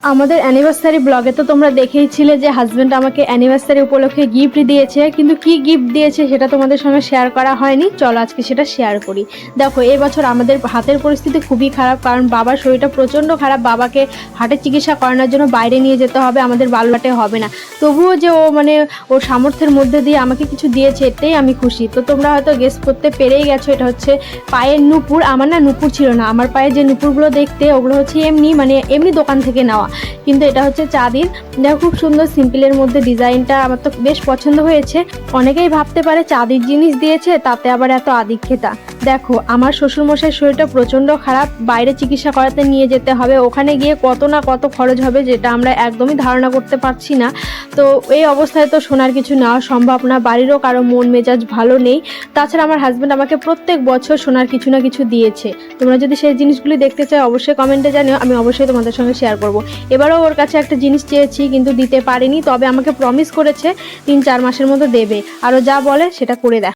আমাদের অ্যানিভার্সারি ব্লগে তো তোমরা দেখেইছিলে যে হাজব্যান্ড আমাকে অ্যানিভার্সারি উপলক্ষে গিফট দিয়েছে, কিন্তু কি গিফট দিয়েছে সেটা তোমাদের সঙ্গে শেয়ার করা হয়নি। চলো আজকে সেটা শেয়ার করি। দেখো, এবছর আমাদের হাতের পরিস্থিতি খুবই খারাপ, কারণ বাবার শরীরটা প্রচণ্ড খারাপ। বাবাকে হার্টের চিকিৎসা করানোর জন্য বাইরে নিয়ে যেতে হবে, আমাদের বালুঘাটে হবে না। তবুও যে ও ওর সামর্থ্যের মধ্যে দিয়ে আমাকে কিছু দিয়েছে, এটাই আমি খুশি। তো তোমরা হয়তো গেস করতে পেরেই গেছো, এটা হচ্ছে পায়ের নুপুর। আমার না নুপুর ছিল না, আমার পায়ে যে নুপুরগুলো দেখতে ওগুলো হচ্ছে এমনি দোকান থেকে নেওয়া, কিন্তু এটা হচ্ছে চাঁদির। দেখো, খুব সুন্দর সিম্পলের মধ্যে ডিজাইনটা আমার তো বেশ পছন্দ হয়েছে। অনেকেই ভাবতে পারে চাঁদির জিনিস দিয়েছে তাতে আবার এত আদিক্ষেতা। দেখো, আমার শ্বশুরমশাইয়ের শরীরটা প্রচণ্ড খারাপ, বাইরে চিকিৎসা করাতে নিয়ে যেতে হবে। ওখানে গিয়ে কত না কত খরচ হবে, যেটা আমরা একদমই ধারণা করতে পারছি না। তো এই অবস্থায় তো সোনার কিছু নেওয়া সম্ভব না, বাড়িরও কারো মন মেজাজ ভালো নেই। তাছাড়া আমার হাজব্যান্ড আমাকে প্রত্যেক বছর সোনার কিছু না কিছু দিয়েছে। তোমরা যদি সেই জিনিসগুলি দেখতে চাও অবশ্যই কমেন্টে জানিও, আমি অবশ্যই তোমাদের সঙ্গে শেয়ার করব। এবারও ওর কাছে একটা জিনিস চেয়েছি, কিন্তু দিতে পারিনি। তবে আমাকে প্রমিস করেছে 3-4 মাসের মধ্যে দেবে, আরও যা বলে সেটা করে দেখ।